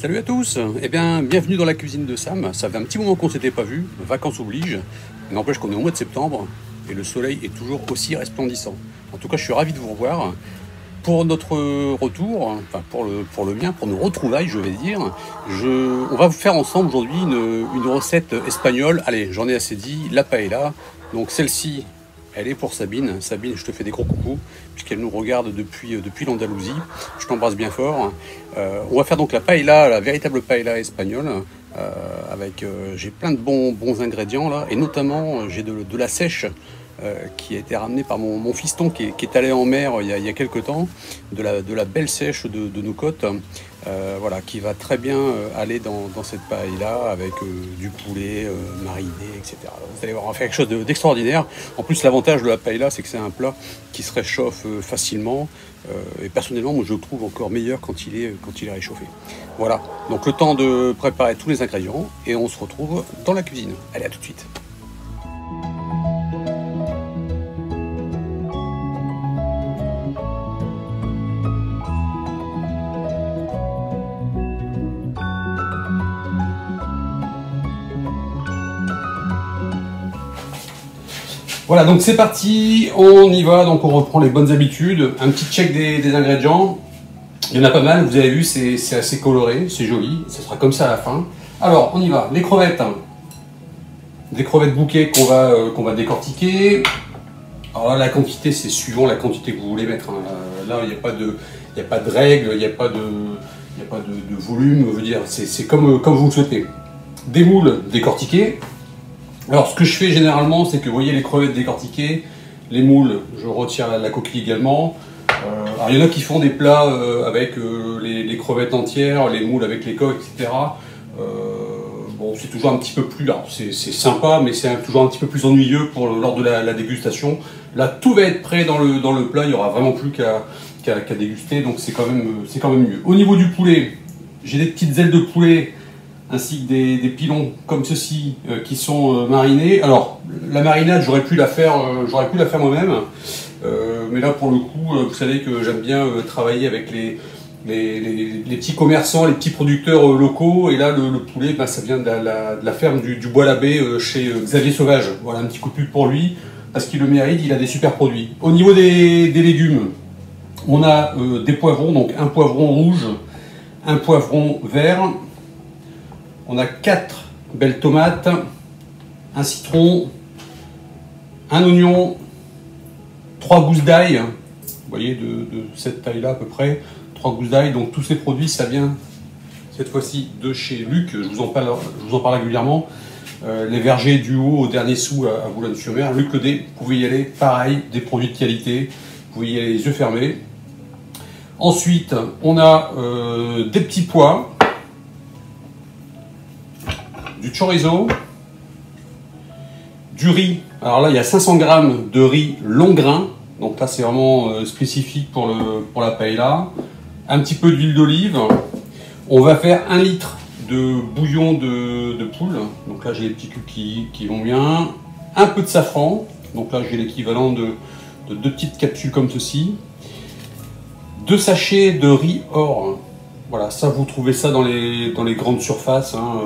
Salut à tous, eh bien bienvenue dans la cuisine de Sam. Ça fait un petit moment qu'on s'était pas vu, vacances oblige, n'empêche qu'on est au mois de septembre et le soleil est toujours aussi resplendissant. En tout cas je suis ravi de vous revoir. Pour notre retour, enfin pour le mien, pour nos retrouvailles je vais dire, on va vous faire ensemble aujourd'hui une recette espagnole. Allez, j'en ai assez dit, la paella. Donc celle-ci, elle est pour Sabine. Sabine, je te fais des gros coucous, puisqu'elle nous regarde depuis l'Andalousie. Je t'embrasse bien fort. On va faire donc la paella, la véritable paella espagnole, avec j'ai plein de bons ingrédients là, et notamment j'ai de la sèche qui a été ramenée par mon fiston qui est allé en mer il y a quelques temps, de la belle sèche de nos côtes, voilà, qui va très bien aller dans cette paella avec du poulet mariné, etc. Vous allez voir, on va faire quelque chose d'extraordinaire. En plus, l'avantage de la paella, c'est que c'est un plat qui se réchauffe facilement, et personnellement, moi, je le trouve encore meilleur quand il est réchauffé. Voilà, donc le temps de préparer tous les ingrédients et on se retrouve dans la cuisine. Allez, à tout de suite. Voilà, donc c'est parti, on y va, donc on reprend les bonnes habitudes, un petit check des ingrédients. Il y en a pas mal, vous avez vu, c'est assez coloré, c'est joli, ça sera comme ça à la fin. Alors, on y va, les crevettes, des crevettes bouquets qu'on va décortiquer. Alors là, la quantité, c'est suivant la quantité que vous voulez mettre, hein. Là, il n'y a pas de règle, il n'y a pas de volume, je veux dire, c'est comme vous le souhaitez. Des moules décortiqués. Alors ce que je fais généralement, c'est que vous voyez les crevettes décortiquées, les moules, je retire la coquille également. Alors il y en a qui font des plats avec les crevettes entières, les moules avec les coques, etc. Bon, c'est toujours un petit peu plus, c'est sympa, mais c'est toujours un petit peu plus ennuyeux lors de la dégustation. Là, tout va être prêt dans le plat, il n'y aura vraiment plus qu'à déguster, donc c'est quand même mieux. Au niveau du poulet, j'ai des petites ailes de poulet, ainsi que des pilons comme ceci qui sont marinés. Alors la marinade, j'aurais pu la faire moi-même, mais là pour le coup, vous savez que j'aime bien travailler avec les petits commerçants, les petits producteurs locaux, et là le poulet, ben, ça vient de la ferme du Bois-l'Abbé chez Xavier Sauvage. Voilà, un petit coup de pub pour lui, parce qu'il le mérite, il a des super produits. Au niveau des légumes, on a des poivrons, donc un poivron rouge, un poivron vert. On a 4 belles tomates, un citron, un oignon, 3 gousses d'ail, vous voyez, de cette taille-là à peu près, 3 gousses d'ail. Donc tous ces produits, ça vient cette fois-ci de chez Luc, je vous en parle régulièrement. Les vergers du haut au dernier sou à Boulogne-sur-Mer. Luc Ledet, vous pouvez y aller, pareil, des produits de qualité, vous pouvez y aller les yeux fermés. Ensuite, on a des petits pois, du chorizo, du riz. Alors là, il y a 500 g de riz long grain. Donc là, c'est vraiment spécifique pour la paella. Un petit peu d'huile d'olive. On va faire 1 litre de bouillon de poule. Donc là, j'ai les petits cubes qui vont bien. Un peu de safran. Donc là, j'ai l'équivalent de 2 petites capsules comme ceci. 2 sachets de riz or. Voilà, ça vous trouvez ça dans les grandes surfaces, hein,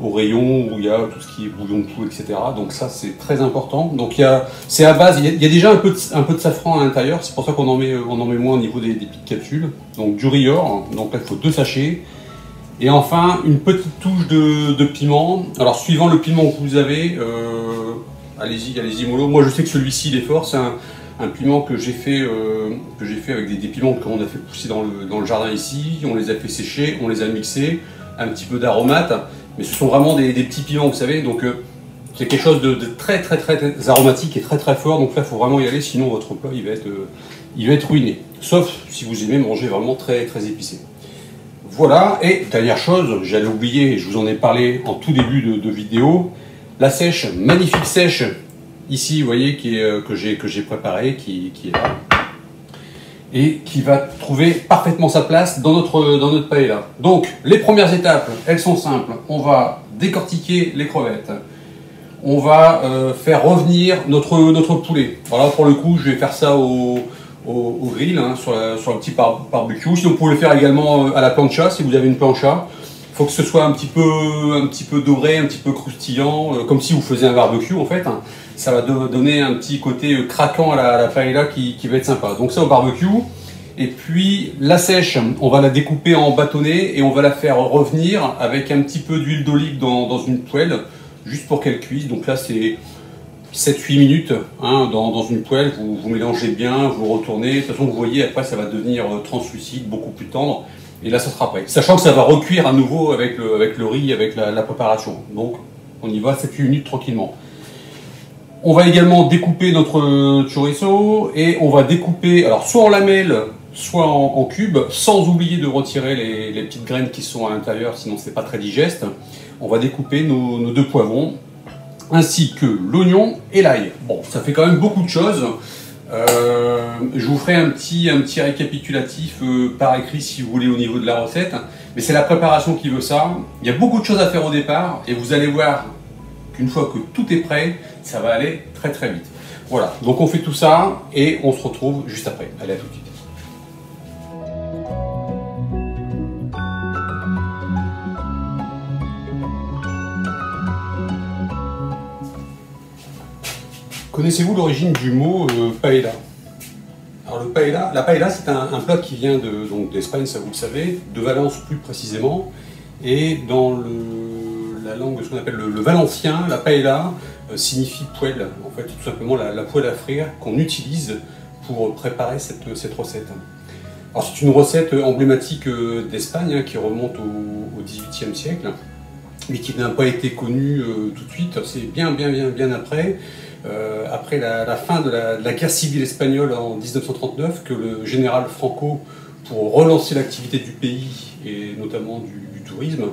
au rayon où il y a tout ce qui est bouillon de poule, etc. Donc ça c'est très important. Donc c'est à base, il y a déjà un peu de safran à l'intérieur, c'est pour ça qu'on en met moins au niveau des petites capsules. Donc du riz or, donc là il faut 2 sachets. Et enfin une petite touche de piment. Alors suivant le piment que vous avez, allez-y mollo. Moi je sais que celui-ci il est fort, c'est un piment que j'ai fait avec des piments qu'on a fait pousser dans le jardin ici. On les a fait sécher, on les a mixés, un petit peu d'aromates, mais ce sont vraiment des petits piments, vous savez, donc c'est quelque chose de très aromatique et très fort, donc là il faut vraiment y aller, sinon votre plat il va être ruiné, sauf si vous aimez manger vraiment très épicé. Voilà, et dernière chose, j'allais oublier, je vous en ai parlé en tout début de vidéo, la sèche, magnifique sèche, ici, vous voyez, que j'ai préparé, qui est là, et qui va trouver parfaitement sa place dans notre paella. Donc, les premières étapes, elles sont simples. On va décortiquer les crevettes. On va faire revenir notre poulet. Voilà, pour le coup, je vais faire ça au grill, hein, sur un petit barbecue. Si vous pouvez le faire également à la plancha, si vous avez une plancha. faut que ce soit un petit peu doré, un petit peu croustillant, comme si vous faisiez un barbecue en fait. Ça va donner un petit côté craquant à la paella qui va être sympa. Donc ça au barbecue. Et puis la sèche, on va la découper en bâtonnets et on va la faire revenir avec un petit peu d'huile d'olive dans une poêle, juste pour qu'elle cuise. Donc là c'est 7-8 minutes dans une poêle, vous mélangez bien, vous retournez. De toute façon vous voyez après ça va devenir translucide, beaucoup plus tendre. Et là ça sera prêt. Sachant que ça va recuire à nouveau avec le riz, avec la préparation. Donc on y va 7-8 minutes tranquillement. On va également découper notre chorizo et on va découper, alors soit en lamelles, soit en cubes, sans oublier de retirer les petites graines qui sont à l'intérieur, sinon c'est pas très digeste. On va découper nos 2 poivrons, ainsi que l'oignon et l'ail. Bon, ça fait quand même beaucoup de choses. Je vous ferai un petit récapitulatif par écrit si vous voulez au niveau de la recette, mais c'est la préparation qui veut ça. Il y a beaucoup de choses à faire au départ et vous allez voir qu'une fois que tout est prêt, ça va aller très très vite. Voilà, donc on fait tout ça et on se retrouve juste après. Allez, à tout de suite. Connaissez-vous l'origine du mot paella? Alors la paella c'est un plat qui vient d'Espagne, ça vous le savez, de Valence plus précisément, et dans la langue, ce qu'on appelle le valencien, la paella signifie poêle, en fait tout simplement la poêle à frire qu'on utilise pour préparer cette recette. Alors c'est une recette emblématique d'Espagne qui remonte au XVIIIe siècle, mais qui n'a pas été connue tout de suite, c'est bien après. Après la fin de la guerre civile espagnole en 1939, que le général Franco, pour relancer l'activité du pays et notamment du tourisme,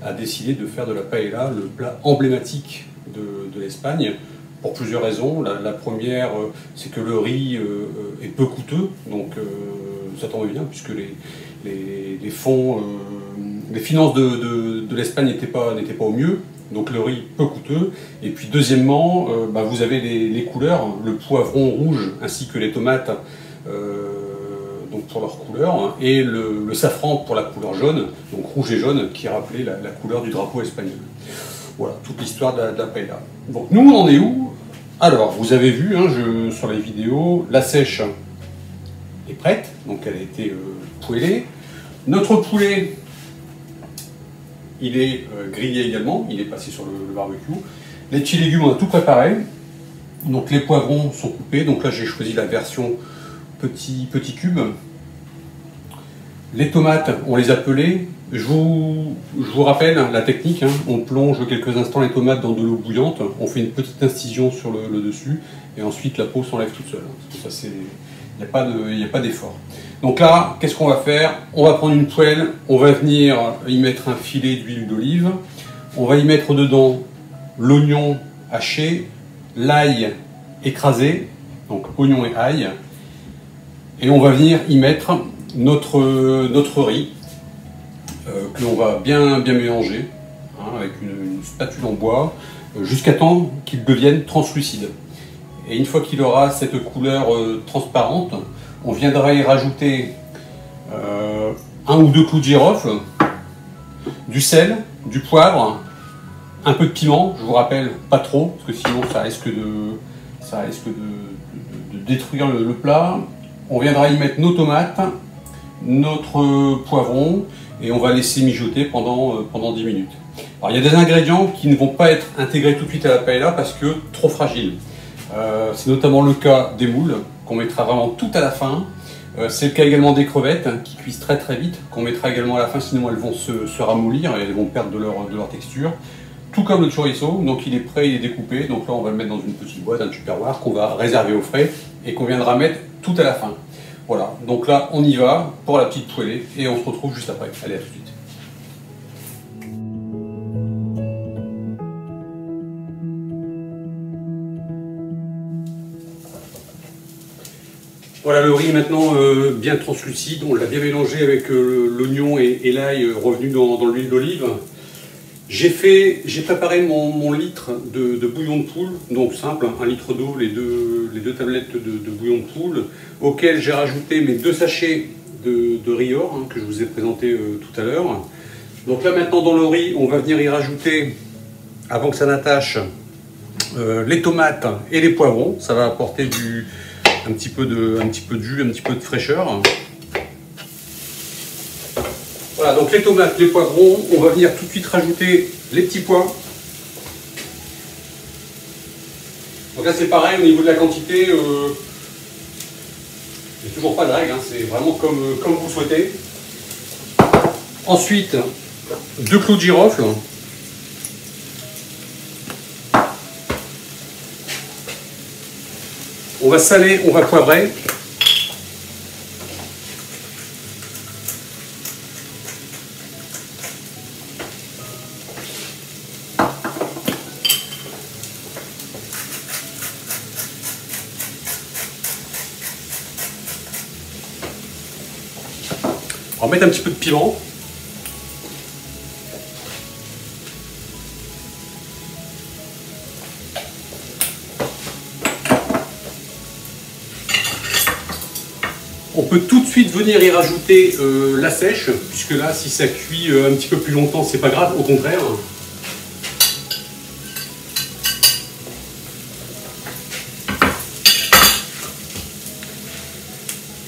a décidé de faire de la paella le plat emblématique de l'Espagne, pour plusieurs raisons. La première, c'est que le riz est peu coûteux, donc ça tombe bien, puisque les fonds, les finances de l'Espagne n'étaient pas au mieux. Donc le riz peu coûteux. Et puis deuxièmement, vous avez les couleurs, le poivron rouge ainsi que les tomates donc pour leur couleur, et le safran pour la couleur jaune, donc rouge et jaune, qui rappelait la couleur du drapeau espagnol. Voilà, toute l'histoire de la paella. Donc nous on en est où? Alors, vous avez vu sur les vidéos, la sèche est prête, donc elle a été poêlée. Notre poulet, il est grillé également, il est passé sur le barbecue. Les petits légumes, on a tout préparé. Donc les poivrons sont coupés. Donc là, j'ai choisi la version petit cube. Les tomates, on les a pelées. Je vous rappelle la technique. On plonge quelques instants les tomates dans de l'eau bouillante. On fait une petite incision sur le dessus. Et ensuite, la peau s'enlève toute seule. Il n'y a pas d'effort. Donc là, qu'est-ce qu'on va faire? On va prendre une poêle, on va venir y mettre un filet d'huile d'olive, on va y mettre dedans l'oignon haché, l'ail écrasé, donc oignon et ail, et on va venir y mettre notre riz, que l'on va bien mélanger, avec une spatule en bois, jusqu'à temps qu'il devienne translucide. Et une fois qu'il aura cette couleur transparente, on viendra y rajouter 1 ou 2 clous de girofle, du sel, du poivre, un peu de piment, je vous rappelle, pas trop, parce que sinon ça risque de détruire le plat. On viendra y mettre nos tomates, notre poivron, et on va laisser mijoter pendant 10 minutes. Alors il y a des ingrédients qui ne vont pas être intégrés tout de suite à la paella parce que trop fragiles. C'est notamment le cas des moules, qu'on mettra vraiment tout à la fin. C'est le cas également des crevettes, qui cuisent très vite, qu'on mettra également à la fin, sinon elles vont se ramollir et elles vont perdre de leur texture. Tout comme le chorizo, donc il est prêt, il est découpé, donc là on va le mettre dans une petite boîte, un tupperware qu'on va réserver au frais et qu'on viendra mettre tout à la fin. Voilà, donc là on y va pour la petite poêlée et on se retrouve juste après. Allez, à tout de suite. Voilà, le riz est maintenant bien translucide, on l'a bien mélangé avec l'oignon et l'ail revenu dans l'huile d'olive. J'ai préparé mon litre de bouillon de poule, donc simple, 1 litre d'eau, les deux tablettes de bouillon de poule, auquel j'ai rajouté mes 2 sachets de riz or, que je vous ai présenté tout à l'heure. Donc là maintenant dans le riz, on va venir y rajouter, avant que ça n'attache, les tomates et les poivrons. Ça va apporter un petit peu de jus, un petit peu de fraîcheur. Voilà, donc les tomates, les poivrons, on va venir tout de suite rajouter les petits pois. Donc là c'est pareil, au niveau de la quantité, il n'y a toujours pas de règle, hein, c'est vraiment comme vous souhaitez. Ensuite, 2 clous de girofle. On va saler, on va poivrer. On va mettre un petit peu de piment. On peut tout de suite venir y rajouter la sèche, puisque là, si ça cuit un petit peu plus longtemps, c'est pas grave, au contraire.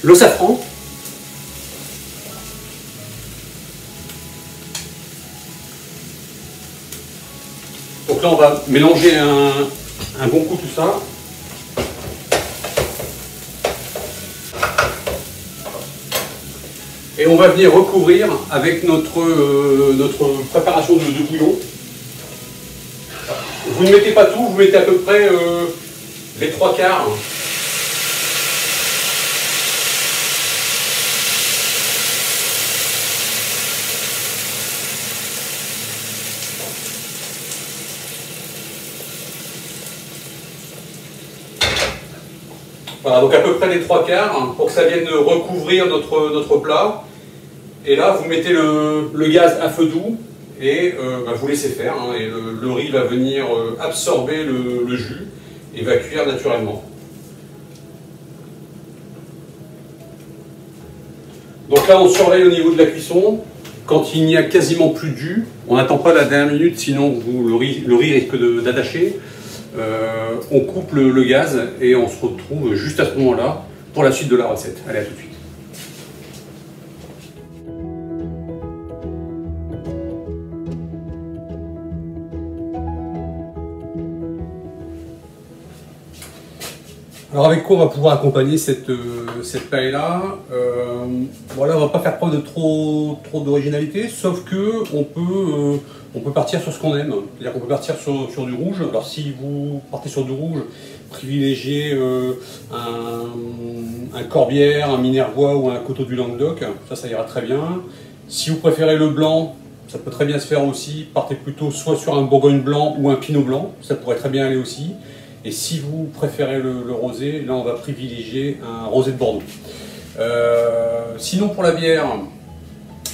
Le safran. Donc là, on va mélanger un bon coup tout ça. Et on va venir recouvrir avec notre préparation de bouillon. Vous ne mettez pas tout, vous mettez à peu près les 3/4. Voilà, donc à peu près les 3/4 pour que ça vienne recouvrir notre plat. Et là, vous mettez le gaz à feu doux et vous laissez faire. Hein, et le riz va venir absorber le jus et va cuire naturellement. Donc là, on surveille au niveau de la cuisson. Quand il n'y a quasiment plus de jus, on n'attend pas la dernière minute, sinon le riz risque d'attacher. On coupe le gaz et on se retrouve juste à ce moment-là pour la suite de la recette. Allez, à tout de suite. Alors avec quoi on va pouvoir accompagner cette paella? Voilà, on va pas faire preuve de trop d'originalité, sauf que on peut partir sur ce qu'on aime. C'est-à-dire qu'on peut partir sur du rouge. Alors si vous partez sur du rouge, privilégiez un Corbière, un Minervois ou un Coteau du Languedoc. Ça ira très bien. Si vous préférez le blanc, ça peut très bien se faire aussi. Partez plutôt soit sur un Bourgogne blanc ou un Pinot blanc. Ça pourrait très bien aller aussi. Et si vous préférez le rosé, là on va privilégier un rosé de Bordeaux. Sinon pour la bière,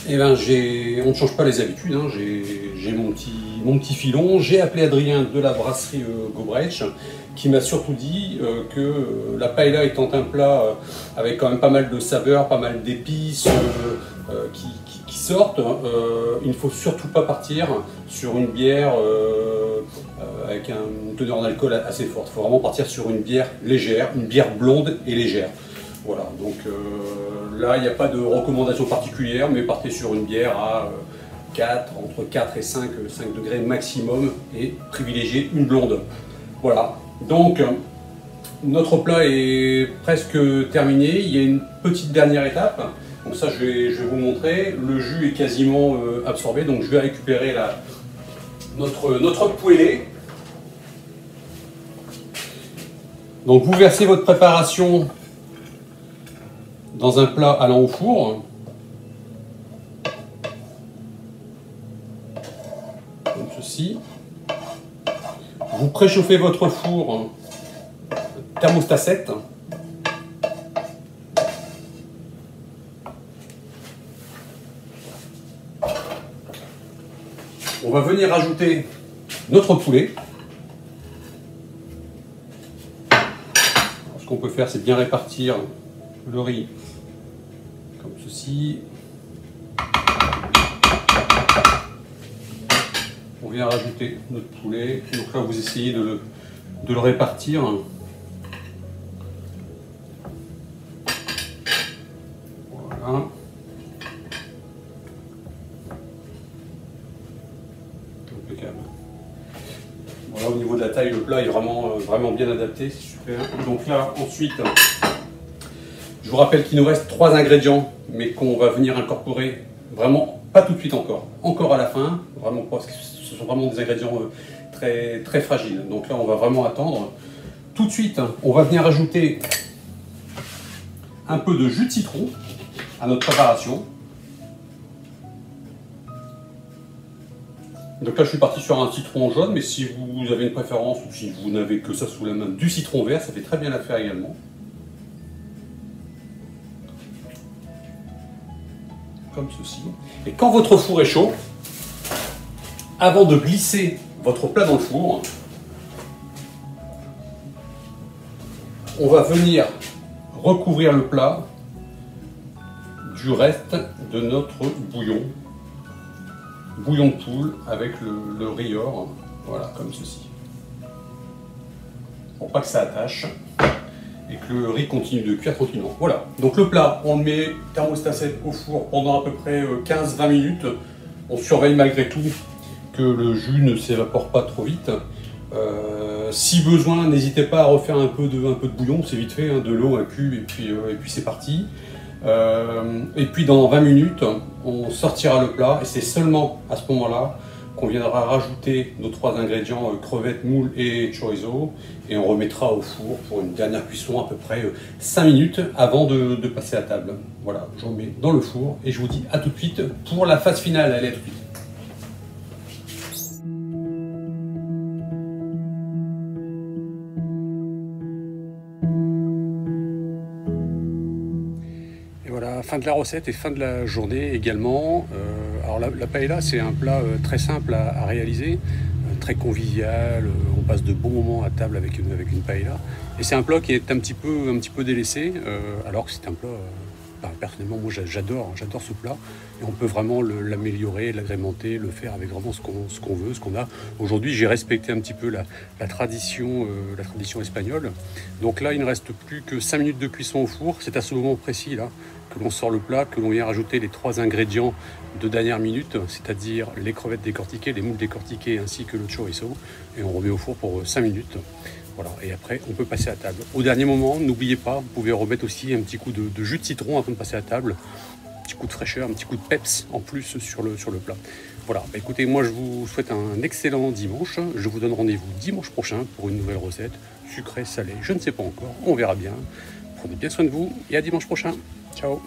eh ben, on ne change pas les habitudes, hein. J'ai mon petit filon. J'ai appelé Adrien de la brasserie Gobrecht qui m'a surtout dit que la paella étant un plat avec quand même pas mal de saveurs, pas mal d'épices qui sortent, il ne faut surtout pas partir sur une bière avec une teneur en alcool assez forte. Il faut vraiment partir sur une bière légère, une bière blonde et légère. Voilà, donc là il n'y a pas de recommandation particulière, mais partez sur une bière à entre 4 et 5 degrés maximum et privilégiez une blonde. Voilà, donc notre plat est presque terminé. Il y a une petite dernière étape. Donc ça je vais vous montrer. Le jus est quasiment absorbé, donc je vais récupérer notre poêlée. Donc vous versez votre préparation dans un plat allant au four. Comme ceci. Vous préchauffez votre four thermostat 7. On va venir ajouter notre poulet. Alors, ce qu'on peut faire, c'est bien répartir le riz comme ceci. on vient rajouter notre poulet. Donc là, vous essayez de le répartir. Voilà. Impeccable. Voilà, au niveau de la taille, le plat est vraiment bien adapté, c'est super. Donc là, ensuite, je vous rappelle qu'il nous reste 3 ingrédients, mais qu'on va venir incorporer vraiment pas tout de suite encore à la fin, vraiment parce que ce sont vraiment des ingrédients très fragiles. Donc là, on va vraiment attendre. Tout de suite, on va venir ajouter un peu de jus de citron à notre préparation. Donc là, je suis parti sur un citron jaune, mais si vous avez une préférence ou si vous n'avez que ça sous la main, du citron vert, ça fait très bien l'affaire également. Comme ceci. Et quand votre four est chaud, avant de glisser votre plat dans le four, on va venir recouvrir le plat du reste de notre bouillon. Bouillon de poule avec le rior, voilà, comme ceci. Pour pas que ça attache et que le riz continue de cuire tranquillement. Voilà, donc le plat, on le met thermostat 7 au four pendant à peu près 15-20 minutes. On surveille malgré tout que le jus ne s'évapore pas trop vite. Si besoin, n'hésitez pas à refaire un peu de bouillon, c'est vite fait, hein, de l'eau, un cube, et puis c'est parti. Et puis dans 20 minutes, on sortira le plat, et c'est seulement à ce moment-là qu'on viendra rajouter nos 3 ingrédients, crevettes, moules et chorizo, et on remettra au four pour une dernière cuisson à peu près 5 minutes avant de passer à table. Voilà, je remets dans le four, et je vous dis à tout de suite pour la phase finale. Allez, à tout de suite. Fin de la recette et fin de la journée également. Alors la paella, c'est un plat très simple à réaliser, très convivial. On passe de bons moments à table avec une paella. Et c'est un plat qui est un petit peu délaissé, alors que c'est un plat, personnellement, moi j'adore ce plat. Et on peut vraiment l'améliorer, l'agrémenter, le faire avec vraiment ce qu'on veut, ce qu'on a. Aujourd'hui, j'ai respecté un petit peu la tradition espagnole. Donc là, il ne reste plus que 5 minutes de cuisson au four. C'est à ce moment précis là que l'on sort le plat, que l'on vient rajouter les 3 ingrédients de dernière minute, c'est-à-dire les crevettes décortiquées, les moules décortiquées ainsi que le chorizo. Et on remet au four pour 5 minutes. Voilà, et après on peut passer à table. Au dernier moment, n'oubliez pas, vous pouvez remettre aussi un petit coup de jus de citron avant de passer à table. Un petit coup de fraîcheur, un petit coup de peps en plus sur le plat. Voilà, écoutez, moi je vous souhaite un excellent dimanche. Je vous donne rendez-vous dimanche prochain pour une nouvelle recette, sucrée, salée, je ne sais pas encore, on verra bien. Prenez bien soin de vous et à dimanche prochain. Ciao.